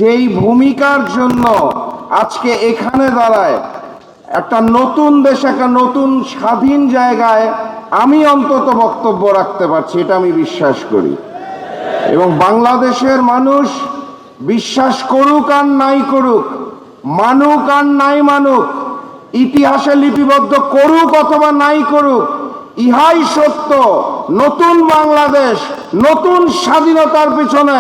যেই ভূমিকার জন্য আজকে এখানে দাঁড়ায় একটা নতুন দেশ, একটা নতুন স্বাধীন জায়গায় আমি অন্তত বক্তব্য রাখতে পারছি, এটা আমি বিশ্বাস করি। এবং বাংলাদেশের মানুষ বিশ্বাস করুক আর নাই করুক, মানুক আর নাই মানুক, ইতিহাসে লিপিবদ্ধ করুক অথবা নাই করুক, ইহাই সত্য। নতুন বাংলাদেশ, নতুন স্বাধীনতার পিছনে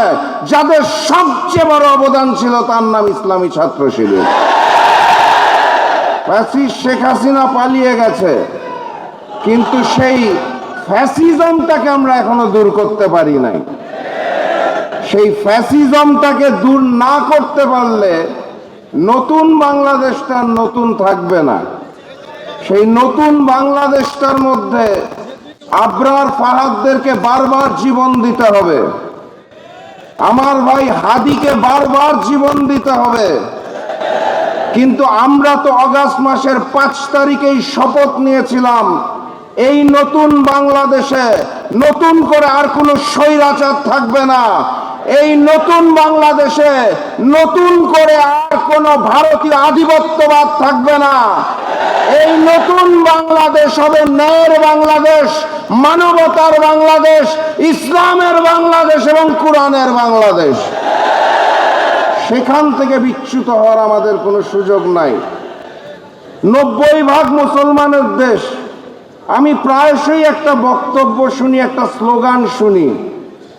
যাদের সবচেয়ে বড় অবদান ছিল তার নাম ইসলামী ছাত্র শিবির। ফ্যাসিস্ট শেখ হাসিনা পালিয়ে গেছে, কিন্তু সেই ফ্যাসিজমটাকে আমরা এখনো দূর করতে পারি নাই। সেই ফ্যাসিজমটাকে দূর না করতে পারলে নতুন বাংলাদেশটা নতুন থাকবে না। সেই নতুন বাংলাদেশটার মধ্যে আবরার ফাহাদদেরকে বারবার জীবন দিতে হবে, আমার ভাই হাদিকে বারবার জীবন দিতে হবে। কিন্তু আমরা তো আগস্ট মাসের 5 তারিখেই শপথ নিয়েছিলাম, এই নতুন বাংলাদেশে নতুন করে আর কোনো স্বৈরাচার থাকবে না। এই নতুন বাংলাদেশে নতুন করে আর কোনো ভারতীয় আধিপত্যবাদ থাকবে না। এই নতুন বাংলাদেশ হবে ন্যায়ের বাংলাদেশ, মানবতার বাংলাদেশ, ইসলামের বাংলাদেশ এবং কোরআনের বাংলাদেশ। সেখান থেকে বিচ্যুত হওয়ার আমাদের কোনো সুযোগ নাই। 90% মুসলমানের দেশ। আমি প্রায়শই একটা বক্তব্য শুনি, একটা স্লোগান শুনি,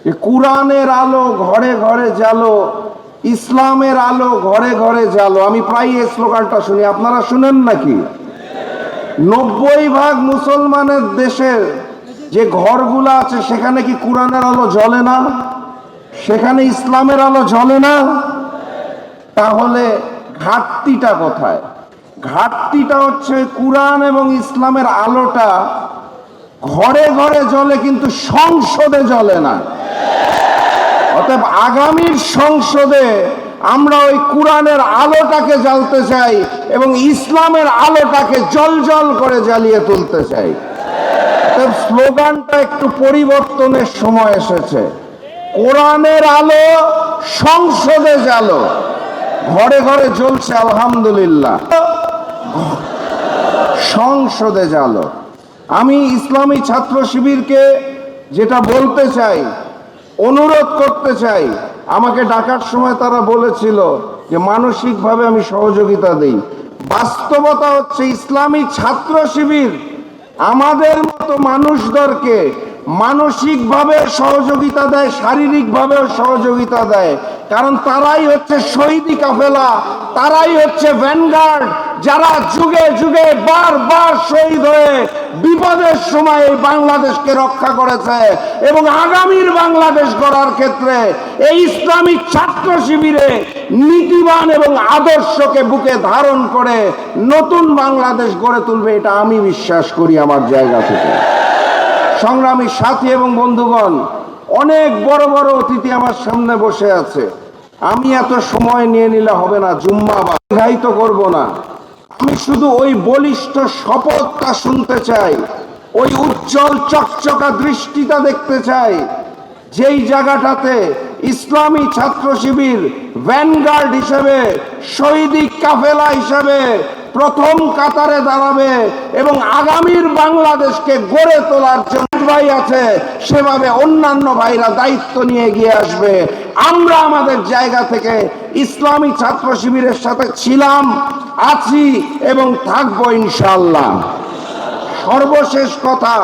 যে কোরআনের আলো ঘরে ঘরে জ্বালো, ইসলামের আলো ঘরে ঘরে জ্বালো। আমি প্রায় এই স্লোগানটা শুনি, আপনারা শুনেন নাকি? 90% মুসলমানের দেশের যে ঘরগুলো আছে সেখানে কি কোরআনের আলো জ্বলে না? সেখানে ইসলামের আলো জ্বলে না? তাহলে ঘাটতিটা কোথায়? ঘাটতিটা হচ্ছে কোরআন এবং ইসলামের আলোটা ঘরে ঘরে জ্বলে কিন্তু সংসদে জ্বলে না। অতএব আগামীর সংসদে আমরা ওই কোরআনের আলোটাকে জ্বালতে চাই এবং ইসলামের আলোটাকে জলজল করে জ্বালিয়ে তুলতে চাই। অতএব স্লোগানটা একটু পরিবর্তনের সময় এসেছে। কোরআনের আলো সংসদে জ্বালো, ঘরে ঘরে জ্বলছে আলহামদুলিল্লাহ, সংসদে জ্বালো। আমি ইসলামী ছাত্র শিবিরকে যেটা বলতে চাই, অনুরোধ করতে চাই, আমাকে ডাকার সময় তারা বলেছিল যে মানসিকভাবে আমি সহযোগিতা দেই। বাস্তবতা হচ্ছে ইসলামী ছাত্র শিবির আমাদের মতো মানুষদেরকে মানসিকভাবে সহযোগিতা দেয়, শারীরিকভাবেও সহযোগিতা দেয়। কারণ তারাই হচ্ছে শহীদি কাফেলা, তারাই হচ্ছে ভ্যানগার্ড, যারা যুগে যুগে বারবার শহীদ হয়ে বিপদের সময় এই বাংলাদেশকে রক্ষা করেছে। এবং আগামীর বাংলাদেশ গড়ার ক্ষেত্রে এই ইসলামী ছাত্র শিবিরে নীতিবান এবং আদর্শকে বুকে ধারণ করে নতুন বাংলাদেশ গড়ে তুলবে, এটা আমি বিশ্বাস করি আমার জায়গা থেকে। সংগ্রামী সাথী এবং বন্ধুগণ, অনেক বড় বড় অতিথি আমার সামনে বসে আছে। আমি এত সময় নিয়ে নিলে হবে না, জুম্মা বাধায়িত করব না। আমি শুধু ওই বলিষ্ঠ শপথটা শুনতে চাই, ওই উজ্জ্বল চকচকা দৃষ্টিটা দেখতে চাই, যেই জায়গাটাতে ইসলামী ছাত্র শিবির ভ্যানগার্ড হিসেবে, শহীদি কাফেলা হিসেবে প্রথম কাতারে দাঁড়াবে এবং আগামীর বাংলাদেশকে গড়ে তোলার জন্য ভাই আছে সেভাবে অন্যান্য ভাইরা দায়িত্ব নিয়ে এগিয়ে আসবে। আমরা আমাদের জায়গা থেকে ইসলামী ছাত্র শিবিরের সাথে ছিলাম, আছি এবং থাকবো ইনশাআল্লাহ। সর্বশেষ কথা,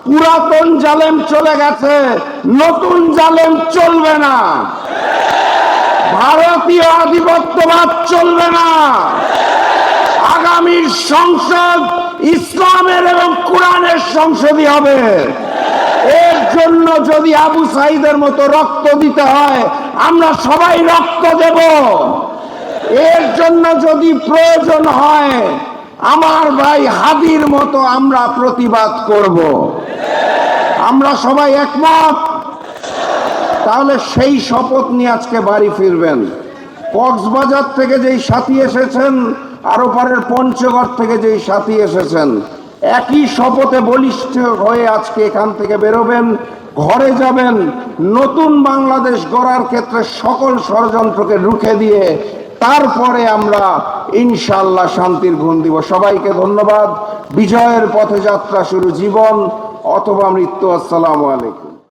পুরাতন জালেম চলে গেছে, নতুন জালেম চলবে না। ভারতীয় আধিপত্যবাদ চলবে না। আগামীর সংসদ ইসলামের এবং কোরআনের সংসদই হবে। এর জন্য যদি আবু সাইদের মতো রক্ত দিতে হয় আমরা সবাই রক্ত দেব। এর জন্য যদি প্রয়োজন হয় আমার ভাই হাদির মতো আমরা প্রতিবাদ করব। আমরা সবাই একমত। তাহলে সেই শপথ নিয়ে আজকে বাড়ি ফিরবেন। কক্সবাজার থেকে যেই সাথী এসেছেন, আরো পারের পঞ্চগড় থেকে যেই সাথী এসেছেন, একই শপথে বলিষ্ঠ হয়ে আজকে এখান থেকে বেরোবেন। ঘরে যাবেন, নতুন বাংলাদেশ গড়ার ক্ষেত্রে সকল ষড়যন্ত্রকে রুখে দিয়ে তারপরে আমরা ইনশাআল্লাহ শান্তির ঘুম দিব। সবাইকে ধন্যবাদ। বিজয়ের পথে যাত্রা শুরু, জীবন অথবা মৃত্যু। আসসালামু আলাইকুম।